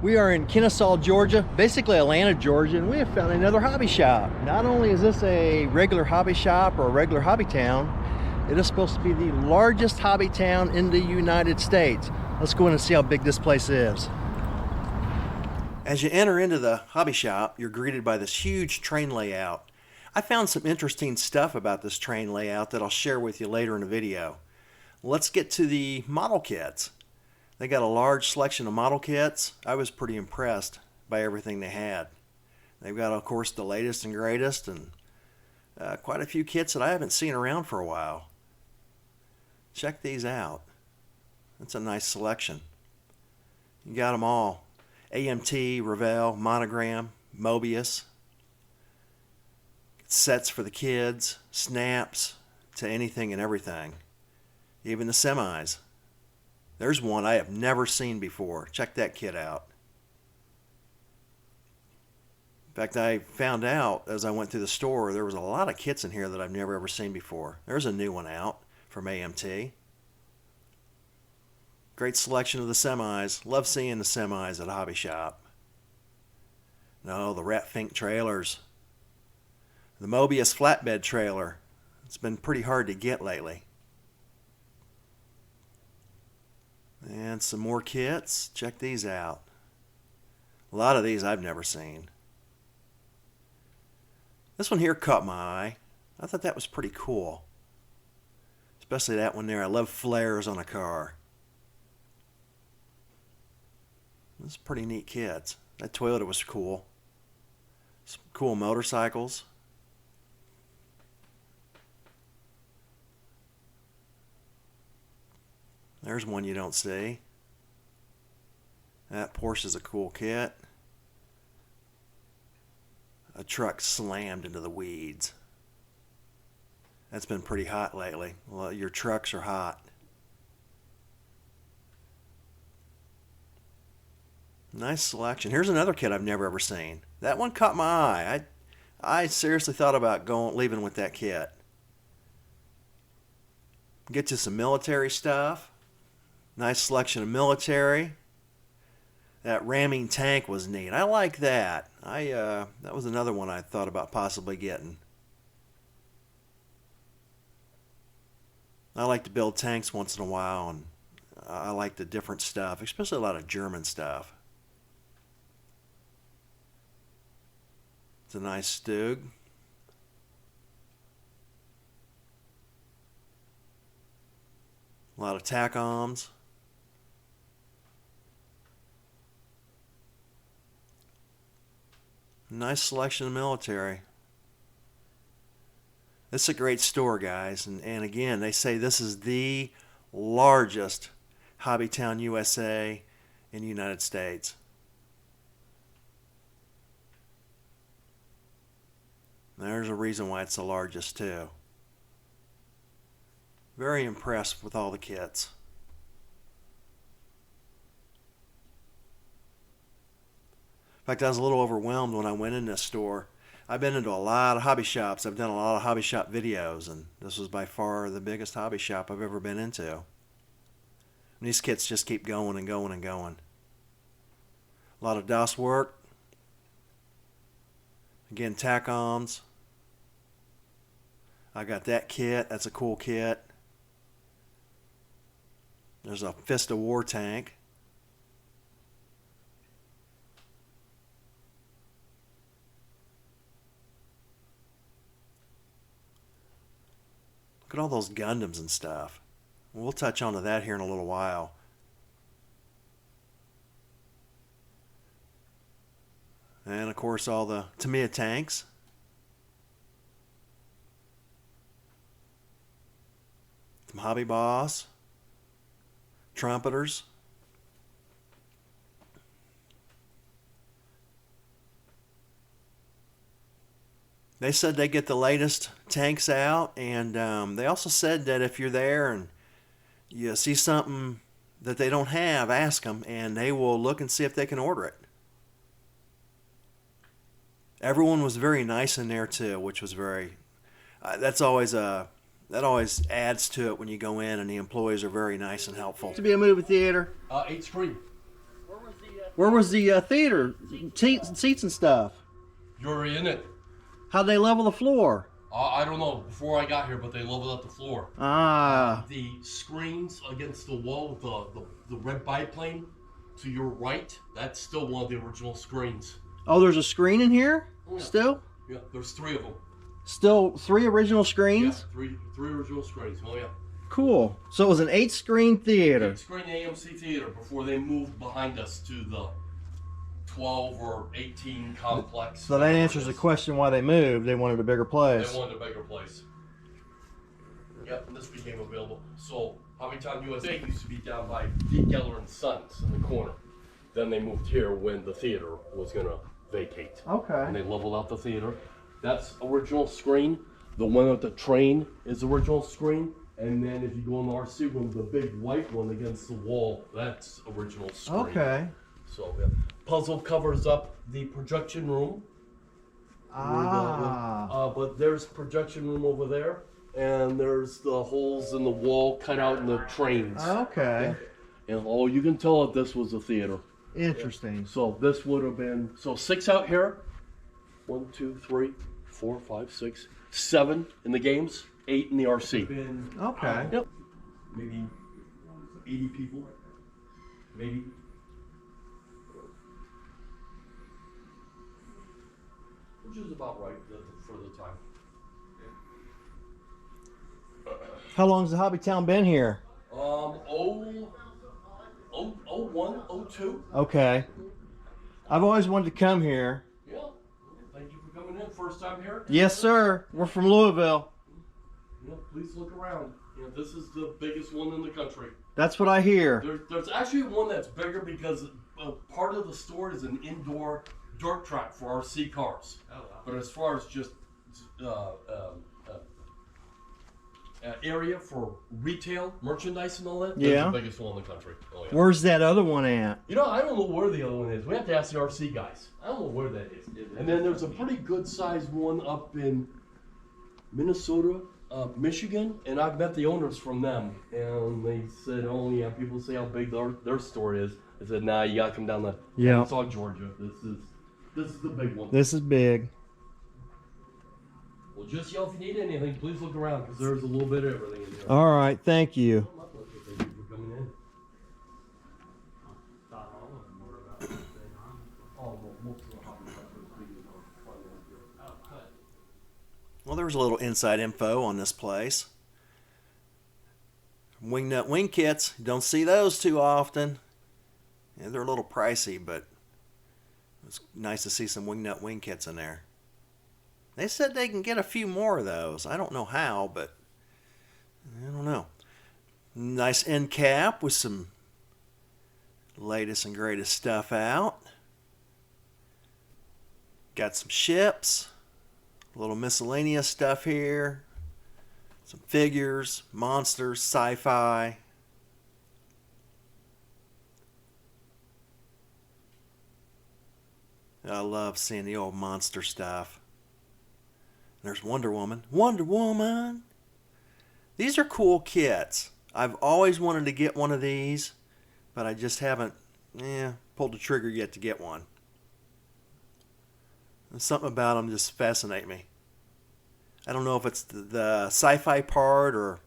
We are in Kennesaw, Georgia, basically Atlanta, Georgia, and we have found another hobby shop. Not only is this a regular hobby shop or a regular hobby town, it is supposed to be the largest hobby town in the United States. Let's go in and see how big this place is. As you enter into the hobby shop, you're greeted by this huge train layout. I found some interesting stuff about this train layout that I'll share with you later in the video. Let's get to the model kits. They got a large selection of model kits. I was pretty impressed by everything they had. They've got, of course, the latest and greatest, and quite a few kits that I haven't seen around for a while. Check these out. That's a nice selection. You got them all. AMT, Revell, Monogram, Mobius. Sets for the kids, snaps to anything and everything. Even the semis. There's one I have never seen before. Check that kit out. In fact, I found out as I went through the store there was a lot of kits in here that I've never ever seen before. There's a new one out from AMT. Great selection of the semis. Love seeing the semis at a hobby shop. No, the Rat Fink trailers. The Mobius flatbed trailer. It's been pretty hard to get lately. And some more kits. Check these out. A lot of these I've never seen. This one here caught my eye. I thought that was pretty cool. Especially that one there. I love flares on a car. This is pretty neat kits. That Toyota was cool. Some cool motorcycles. There's one you don't see. That Porsche's a cool kit. A truck slammed into the weeds. That's been pretty hot lately. Well, your trucks are hot. Nice selection. Here's another kit I've never ever seen. That one caught my eye. I seriously thought about leaving with that kit. Get you some military stuff. Nice selection of military. That ramming tank was neat. I like that. That was another one I thought about possibly getting. I like to build tanks once in a while, and I like the different stuff, especially a lot of German stuff. It's a nice Stug. A lot of tack-ons. Nice selection of military. This is a great store, guys. And again, they say this is the largest HobbyTown USA in the United States. There's a reason why it's the largest, too. Very impressed with all the kits. In fact, I was a little overwhelmed when I went in this store. I've been into a lot of hobby shops. I've done a lot of hobby shop videos, and this was by far the biggest hobby shop I've ever been into. And these kits just keep going and going and going. A lot of DOS work. Again, tack-ons. I got that kit. That's a cool kit. There's a Fist of War tank. Look at all those Gundams and stuff. We'll touch on to that here in a little while. And of course all the Tamiya tanks. Some Hobby Boss. Trumpeters. They said they get the latest tanks out, and they also said that if you're there and you see something that they don't have, ask them, and they will look and see if they can order it. Everyone was very nice in there too, which was very. That always adds to it when you go in, and the employees are very nice and helpful. To be a movie theater. 8 screen. Where was the Where was the theater? Seats and stuff. You're in it. How'd they level the floor? I don't know before I got here, but they leveled up the floor. The screens against the wall with the red biplane to your right, that's still one of the original screens. Oh, there's a screen in here? Oh, yeah. Still? Yeah, there's 3 of them. Still 3 original screens? Yeah, three original screens. Oh, yeah. Cool. So it was an 8-screen theater. 8-screen AMC theater before they moved behind us to the 12 or 18 complex. So that answers the question why they moved. They wanted a bigger place. They wanted a bigger place. Yep, and this became available. So HobbyTown USA used to be down by D. Geller and Sons in the corner. Then they moved here when the theater was going to vacate. Okay. And they leveled out the theater. That's original screen. The one at the train is original screen. And then if you go in the RC room, the big white one against the wall, that's original screen. Okay. So yeah. Puzzle covers up the projection room. But there's projection room over there. And there's the holes in the wall cut out in the trains. Okay. Yeah. And you can tell that this was a theater. Interesting. Yeah. So this would have been 6 out here. 1, 2, 3, 4, 5, 6, 7 in the games. 8 in the RC. Okay. Yep. Maybe 80 people. Maybe. Which is about right for the time. How long has the HobbyTown been here? 01, 02. Okay. I've always wanted to come here. Yeah. Thank you for coming in. First time here? Yes, sir. We're from Louisville. Yeah, please look around. Yeah, this is the biggest one in the country. That's what I hear. There's actually one that's bigger because part of the store is an indoor dirt track for RC cars. Oh, wow. But as far as just area for retail, merchandise and all that, that's the biggest one in the country. Oh, yeah. Where's that other one at? You know, I don't know where the other one is. We have to ask the RC guys. I don't know where that is. And then there's a pretty good sized one up in Minnesota, Michigan, and I've met the owners from them, and they said, "Oh yeah, people say how big their store is." I said, "Nah, you gotta come down to Kennesaw, Georgia. This is the big one." This is big. Well, just yell if you need anything. Please look around because there's a little bit of everything in here. All right, thank you. Thank you for coming in. Well, there's a little inside info on this place. Wingnut wing kits, don't see those too often. Yeah, they're a little pricey, but it's nice to see some wingnut wing kits in there. They said they can get a few more of those. I don't know how, but I don't know. Nice end cap with some latest and greatest stuff out. Got some ships. A little miscellaneous stuff here. Some figures, monsters, sci-fi. I love seeing the old monster stuff. There's Wonder Woman. Wonder Woman! These are cool kits. I've always wanted to get one of these, but I just haven't pulled the trigger yet to get one. And something about them just fascinate me. I don't know if it's the sci-fi part, or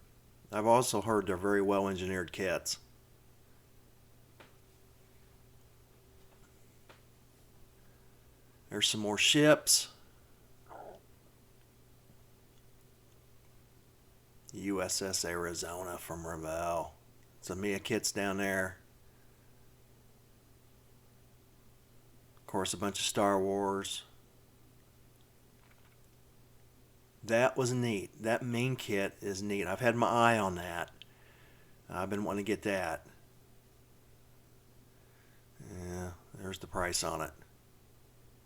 I've also heard they're very well engineered kits. There's some more ships. USS Arizona from Revell. Some Mia kits down there. Of course, a bunch of Star Wars. That was neat. That main kit is neat. I've had my eye on that. I've been wanting to get that. Yeah, there's the price on it.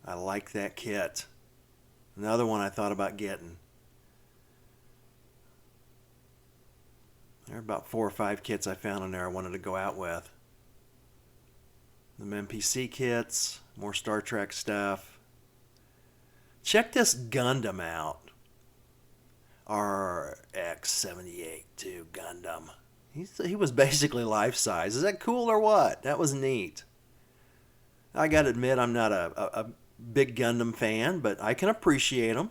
I like that kit. Another one I thought about getting. There are about 4 or 5 kits I found in there I wanted to go out with. Some NPC kits, more Star Trek stuff. Check this Gundam out. RX-78 2 Gundam. He was basically life size. Is that cool or what? That was neat. I gotta admit, I'm not a big Gundam fan, but I can appreciate them.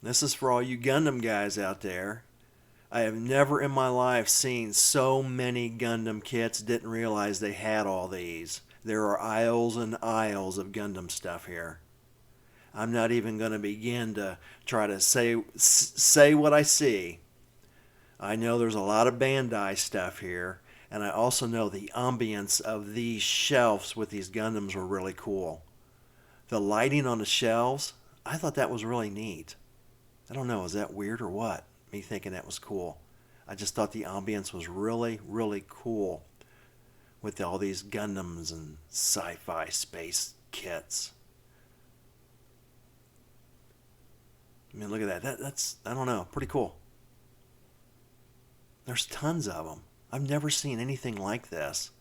This is for all you Gundam guys out there. I have never in my life seen so many Gundam kits, didn't realize they had all these. There are aisles and aisles of Gundam stuff here. I'm not even going to begin to try to say what I see. I know there's a lot of Bandai stuff here, and I also know the ambience of these shelves with these Gundams were really cool. The lighting on the shelves, I thought that was really neat. I don't know, is that weird or what? Me thinking that was cool. I just thought the ambience was really, really cool with all these Gundams and sci-fi space kits. I mean, look at that. That's, I don't know, pretty cool. There's tons of them. I've never seen anything like this.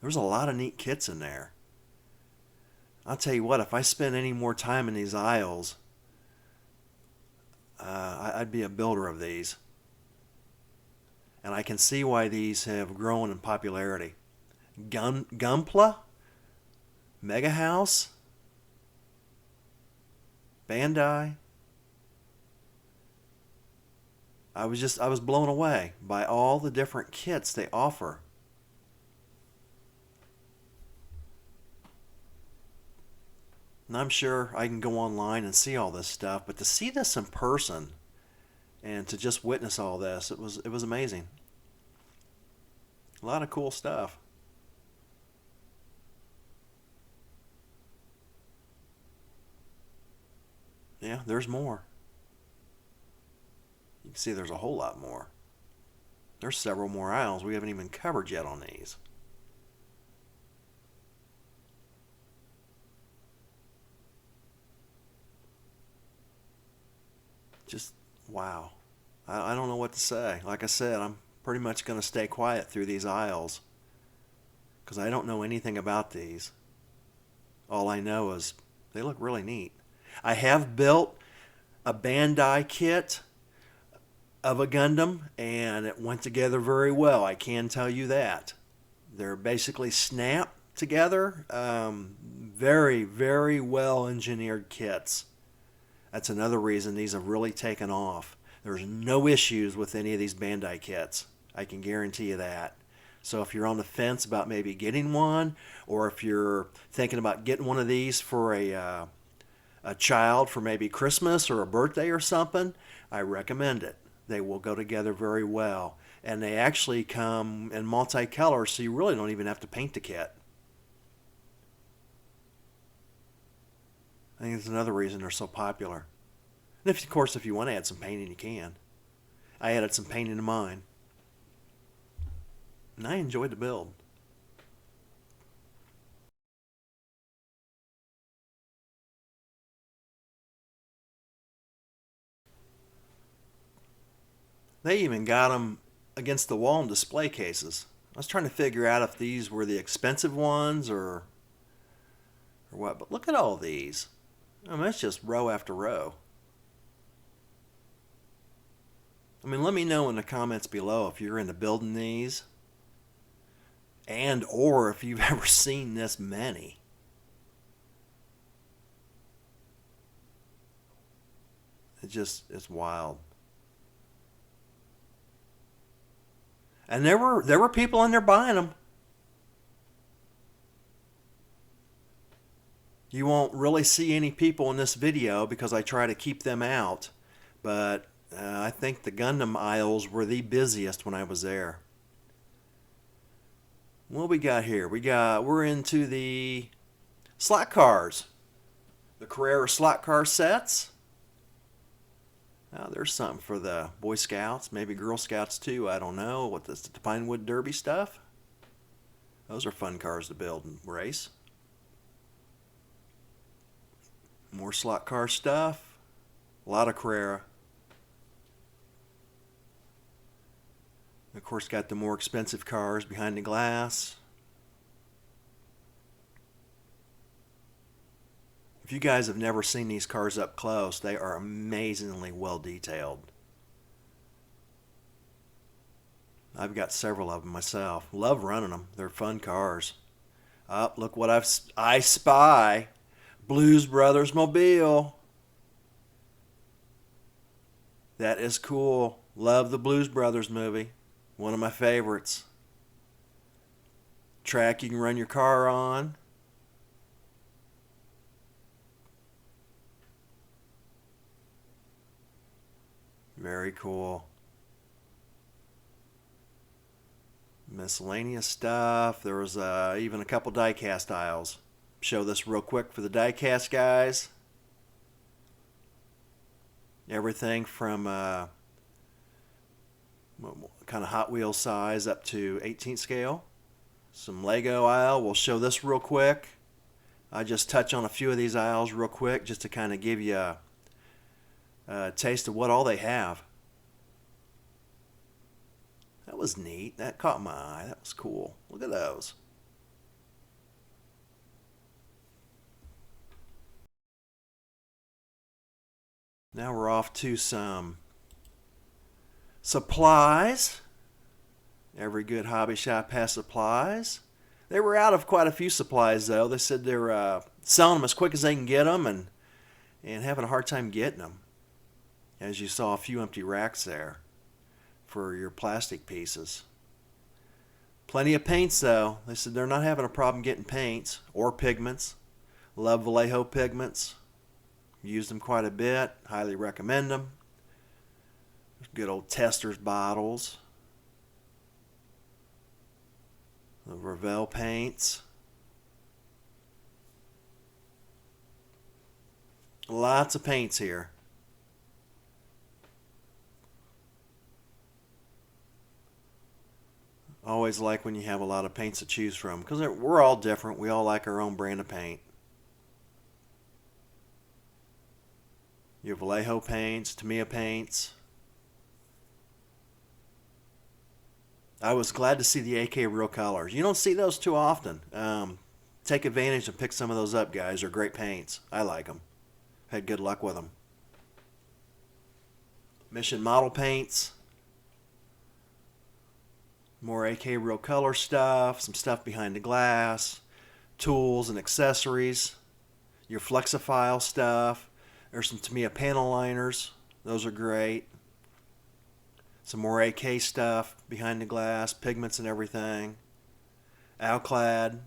There's a lot of neat kits in there. I'll tell you what, if I spend any more time in these aisles, I'd be a builder of these. And I can see why these have grown in popularity. Gunpla, Mega House, Bandai. I was blown away by all the different kits they offer. And I'm sure I can go online and see all this stuff, but to see this in person and to just witness all this, it was amazing. A lot of cool stuff. Yeah, there's more. You can see there's a whole lot more. There's several more aisles we haven't even covered yet on these. Just wow. I don't know what to say. Like I said, I'm pretty much going to stay quiet through these aisles because I don't know anything about these. All I know is they look really neat. I have built a Bandai kit of a Gundam and it went together very well. I can tell you that. They're basically snapped together. Very, very well engineered kits. That's another reason these have really taken off. There's no issues with any of these Bandai kits. I can guarantee you that. So if you're on the fence about maybe getting one, or if you're thinking about getting one of these for a child for maybe Christmas or a birthday or something, I recommend it. They will go together very well. And they actually come in multicolor, so you really don't even have to paint the kit. I think it's another reason they're so popular. And of course, if you want to add some painting, you can. I added some painting to mine. And I enjoyed the build. They even got them against the wall in display cases. I was trying to figure out if these were the expensive ones or what. But look at all these. I mean, it's just row after row. I mean, let me know in the comments below if you're into building these and or if you've ever seen this many. It's wild. And there were people in there buying them. You won't really see any people in this video because I try to keep them out, but I think the Gundam aisles were the busiest when I was there. What we got here? We're into the slot cars. The Carrera slot car sets. Now there's something for the Boy Scouts, maybe Girl Scouts too, I don't know. What this, the Pinewood Derby stuff? Those are fun cars to build and race. More slot car stuff. A lot of Carrera. Of course, got the more expensive cars behind the glass. If you guys have never seen these cars up close, they are amazingly well detailed. I've got several of them myself. Love running them. They're fun cars. Oh, look what I spy. Blues Brothers Mobile. That is cool. Love the Blues Brothers movie. One of my favorites. Track you can run your car on. Very cool. Miscellaneous stuff. There was even a couple die-cast aisles. Show this real quick for the die-cast guys. Everything from kind of Hot Wheels size up to 18th scale. Some Lego aisle. We'll show this real quick. I just touch on a few of these aisles real quick just to kind of give you a taste of what all they have. That was neat. That caught my eye. That was cool. Look at those. Now we're off to some supplies. Every good hobby shop has supplies. They were out of quite a few supplies though. They said they're selling them as quick as they can get them and having a hard time getting them. As you saw, a few empty racks there for your plastic pieces. Plenty of paints though. They said they're not having a problem getting paints or pigments. Love Vallejo pigments. Used them quite a bit. Highly recommend them. Good old Testors bottles. The Revell paints. Lots of paints here. Always like when you have a lot of paints to choose from because we're all different. We all like our own brand of paint. Your Vallejo paints, Tamiya paints. I was glad to see the AK Real Colors. You don't see those too often. Take advantage and pick some of those up, guys. They're great paints. I like them. Had good luck with them. Mission model paints. More AK Real Color stuff. Some stuff behind the glass. Tools and accessories. Your Flexifile stuff. There's some Tamiya panel liners. Those are great. Some more AK stuff behind the glass, pigments and everything. Alclad.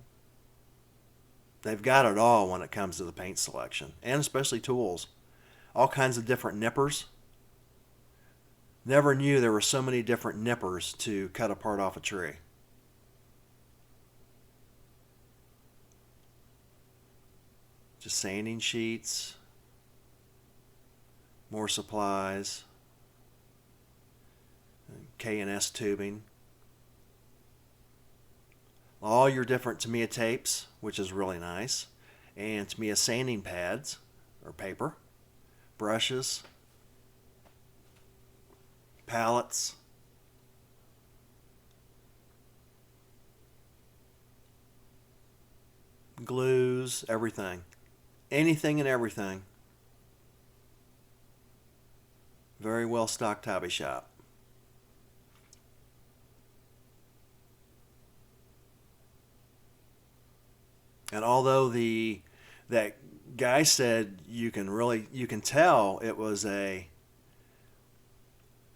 They've got it all when it comes to the paint selection, and especially tools. All kinds of different nippers. Never knew there were so many different nippers to cut a part off a tree. Just sanding sheets. More supplies. K&S tubing. All your different Tamiya tapes, which is really nice. And Tamiya sanding pads, or paper. Brushes. Palettes. Glues, everything. Anything and everything. Very well stocked hobby shop. And although that guy said you can tell it was a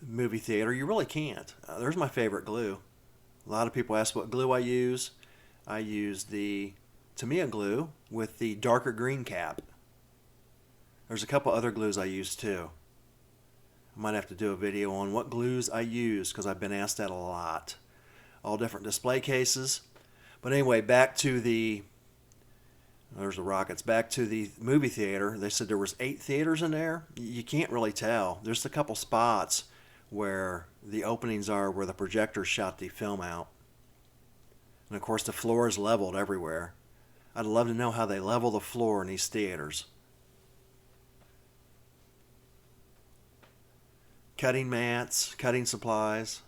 movie theater, you really can't. There's my favorite glue. A lot of people ask what glue I use. I use the Tamiya glue with the darker green cap. There's a couple other glues I use too. I might have to do a video on what glues I use because I've been asked that a lot. All different display cases. But anyway, back to there's the rockets. Back to the movie theater. They said there was 8 theaters in there. You can't really tell. There's a couple spots where the openings are where the projectors shot the film out. And of course the floor is leveled everywhere. I'd love to know how they level the floor in these theaters. Cutting mats, cutting supplies.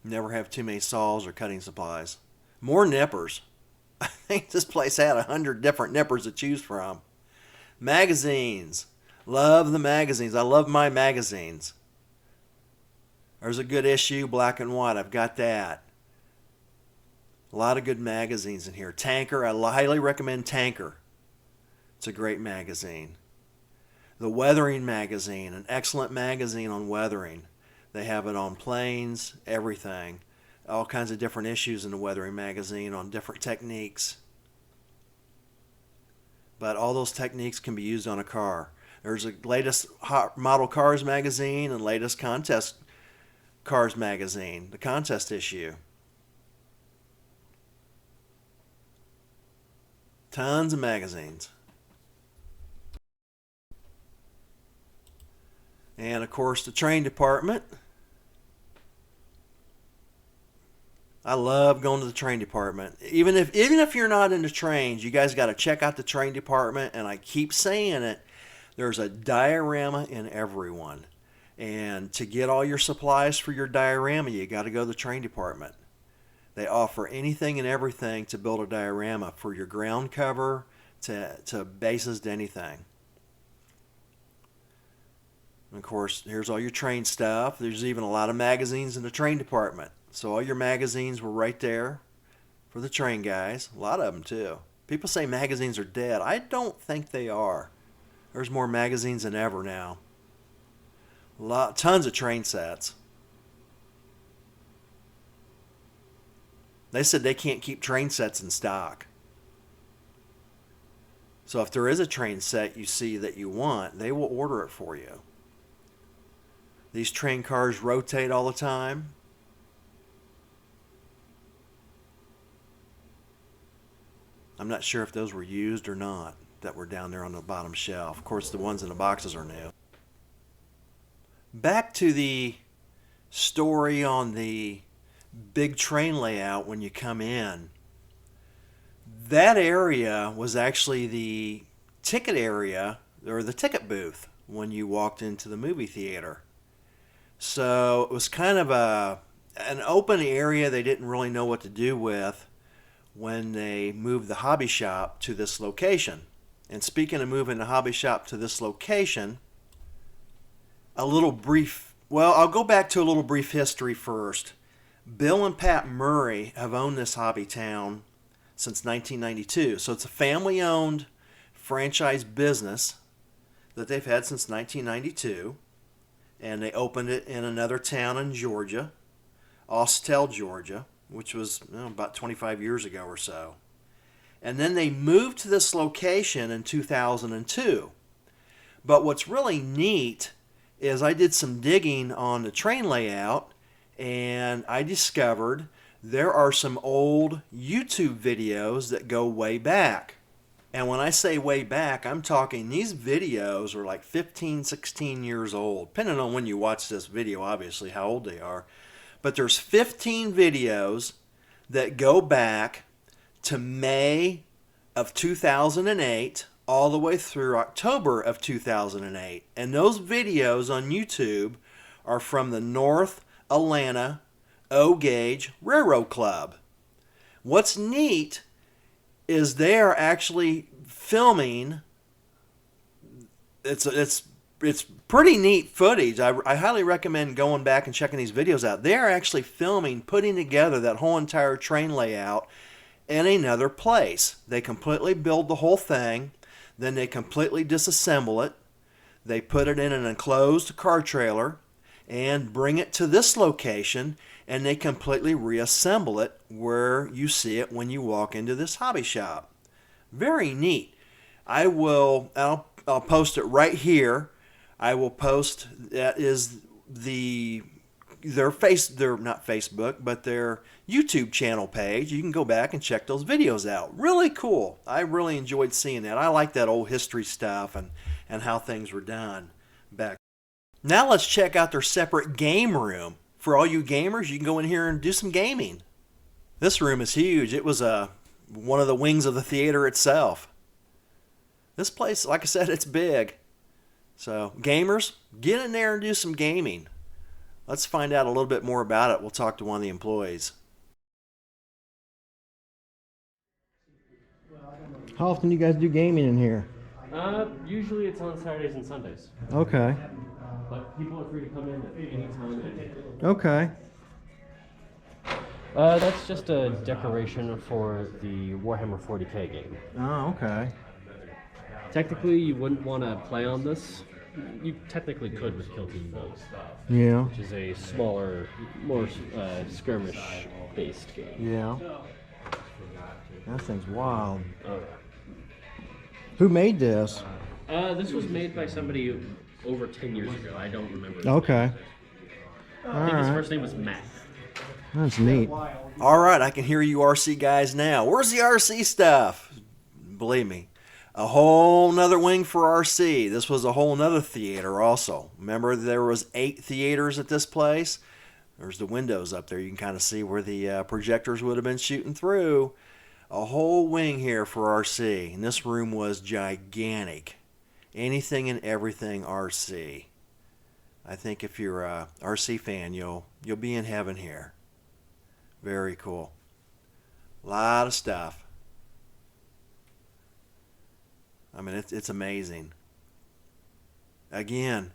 Never have too many saws or cutting supplies. More nippers. I think this place had 100 different nippers to choose from. Magazines. Love the magazines. I love my magazines. There's a good issue, black and white. I've got that. A lot of good magazines in here. Tanker, I highly recommend Tanker. It's a great magazine. The Weathering magazine, an excellent magazine on weathering. They have it on planes, everything. All kinds of different issues in the Weathering magazine on different techniques. But all those techniques can be used on a car. There's a latest hot model cars magazine and latest contest cars magazine, the contest issue. Tons of magazines. And of course the train department. I love going to the train department. Even if you're not into trains, you guys got to check out the train department, and I keep saying it, there's a diorama in every one. And to get all your supplies for your diorama, you got to go to the train department. They offer anything and everything to build a diorama, for your ground cover to bases to anything. And of course, here's all your train stuff. There's even a lot of magazines in the train department. So all your magazines were right there for the train guys. A lot of them too. People say magazines are dead. I don't think they are. There's more magazines than ever now. Tons of train sets. They said they can't keep train sets in stock. So if there is a train set you see that you want, they will order it for you. These train cars rotate all the time. I'm not sure if those were used or not that were down there on the bottom shelf. Of course, the ones in the boxes are new. Back to the story on the big train layout when you come in. That area was actually the ticket area, or the ticket booth, when you walked into the movie theater. So it was kind of an open area they didn't really know what to do with when they moved the hobby shop to this location. And speaking of moving the hobby shop to this location, I'll go back to a little brief history first. Bill and Pat Murray have owned this HobbyTown since 1992. So it's a family-owned franchise business that they've had since 1992. And they opened it in another town in Georgia, Austell, Georgia, which was about 25 years ago or so. And then they moved to this location in 2002. But what's really neat is I did some digging on the train layout, and I discovered there are some old YouTube videos that go way back. And when I say way back, I'm talking these videos are like 15, 16 years old, depending on when you watch this video, obviously, how old they are. But there's 15 videos that go back to May of 2008 all the way through October of 2008. And those videos on YouTube are from the North Atlanta O-Gauge Railroad Club. What's neat is they are actually filming. It's pretty neat footage. I highly recommend going back and checking these videos out. They are actually filming, putting together that whole entire train layout in another place. They completely build the whole thing, then they completely disassemble it. They put it in an enclosed car trailer and bring it to this location, and they completely reassemble it where you see it when you walk into this hobby shop. Very neat. I'll post it right here. I will post, that is their not Facebook, but their YouTube channel page. You can go back and check those videos out. Really cool. I really enjoyed seeing that. I like that old history stuff and how things were done back. Now let's check out their separate game room. For all you gamers, you can go in here and do some gaming. This room is huge. It was one of the wings of the theater itself. This place, like I said, it's big. So gamers, get in there and do some gaming. Let's find out a little bit more about it. We'll talk to one of the employees. How often do you guys do gaming in here? Usually it's on Saturdays and Sundays. Okay. But people are free to come in at any time. Okay. That's just a decoration for the Warhammer 40K game. Oh, okay. Technically, you wouldn't want to play on this. You technically could with Kill Team Go, Yeah. which is a smaller, more skirmish-based game. Yeah. That thing's wild. Oh, Who made this? this was made by somebody over 10 years ago. I don't remember. Okay. I think his first name was Matt. That's neat. All right, I can hear you RC guys now. Where's the RC stuff? Believe me, a whole nother wing for RC. This was a whole nother theater also. Remember there was 8 theaters at this place? There's the windows up there. You can kind of see where the projectors would have been shooting through. A whole wing here for RC. And this room was gigantic. Anything and everything RC. I think if you're a RC fan, you'll be in heaven here. Very cool. A lot of stuff. I mean, it's amazing. Again,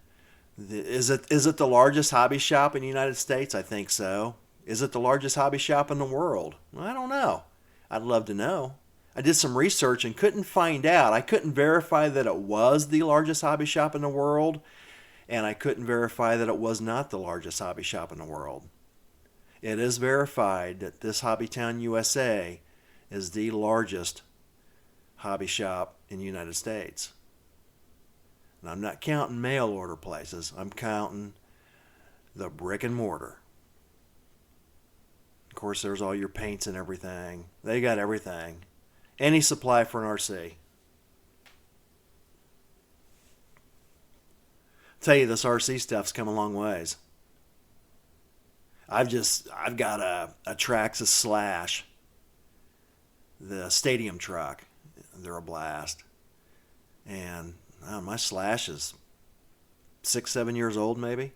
is it the largest hobby shop in the United States? I think so. Is it the largest hobby shop in the world? I don't know. I'd love to know. I did some research and couldn't find out. I couldn't verify that it was the largest hobby shop in the world, and I couldn't verify that it was not the largest hobby shop in the world. It is verified that this HobbyTown USA is the largest hobby shop in the United States. And I'm not counting mail order places. I'm counting the brick and mortar. Of course, there's all your paints and everything. They got everything. Any supply for an RC. Tell you, this RC stuff's come a long ways. I've got a Traxxas Slash, the stadium truck. They're a blast. And my Slash is 6-7 years old maybe.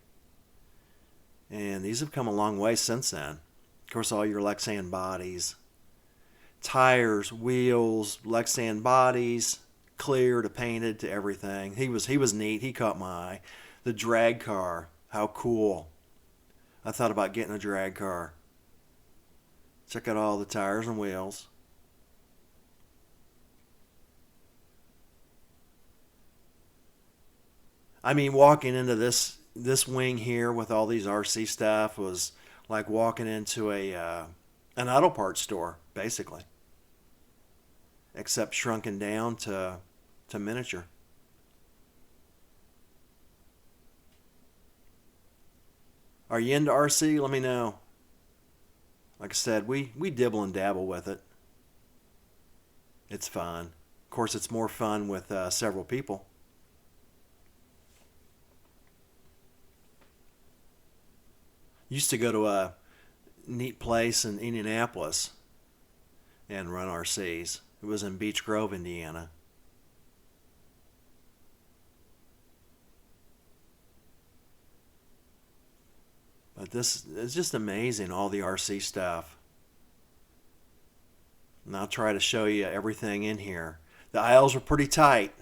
And these have come a long way since then. Of course, all your Lexan bodies, tires, wheels, Lexan bodies, clear to painted to everything. He was neat. He caught my eye. The drag car, how cool. I thought about getting a drag car. Check out all the tires and wheels. I mean, walking into this wing here with all these RC stuff was like walking into an auto parts store, basically. Except shrunken down to miniature. Are you into RC? Let me know. Like I said, we dibble and dabble with it. It's fun. Of course, it's more fun with several people. Used to go to a neat place in Indianapolis and run RCs. It was in Beech Grove, Indiana. But this is just amazing, all the RC stuff. And I'll try to show you everything in here. The aisles are pretty tight.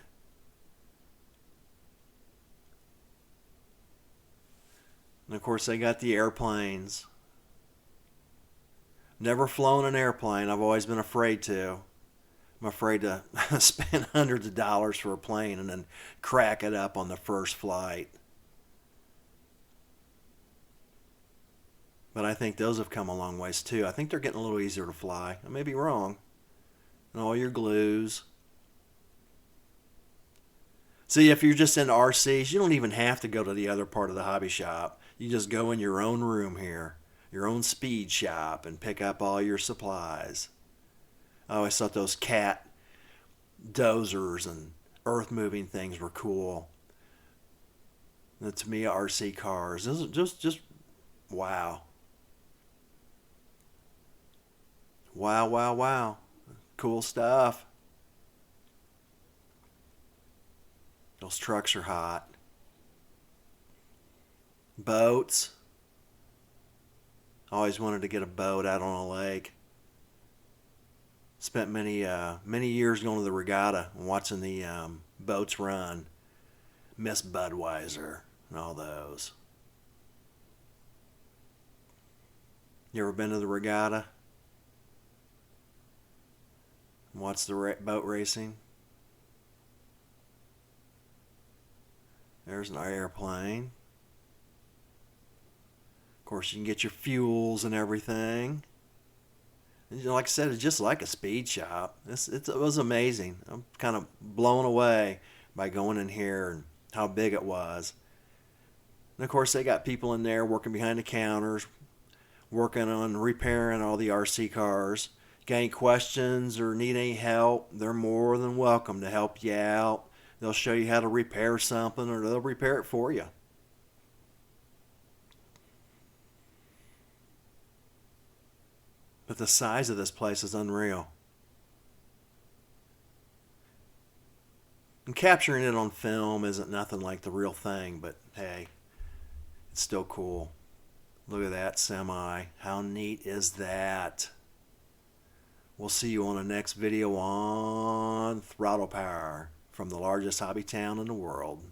And of course they got the airplanes. Never flown an airplane. I've always been afraid to. I'm afraid to spend hundreds of dollars for a plane and then crack it up on the first flight. But I think those have come a long ways too. I think they're getting a little easier to fly. I may be wrong. And all your glues. See, if you're just into RCs, you don't even have to go to the other part of the hobby shop. You just go in your own room here, your own speed shop, and pick up all your supplies. I always thought those cat dozers and earth-moving things were cool. And to me, RC cars, this is just wow. Wow, wow, wow. Cool stuff. Those trucks are hot. Boats. Always wanted to get a boat out on a lake. Spent many years going to the regatta and watching the boats run. Miss Budweiser and all those. You ever been to the regatta? Watch the boat racing? There's an airplane. Of course, you can get your fuels and everything. And like I said, it's just like a speed shop. It was amazing. I'm kind of blown away by going in here and how big it was. And of course, they got people in there working behind the counters, working on repairing all the RC cars. Got any questions or need any help, they're more than welcome to help you out. They'll show you how to repair something, or they'll repair it for you. But the size of this place is unreal. And capturing it on film isn't nothing like the real thing, but hey, it's still cool. Look at that semi. How neat is that? We'll see you on the next video on Throttle Power from the largest hobby town in the world.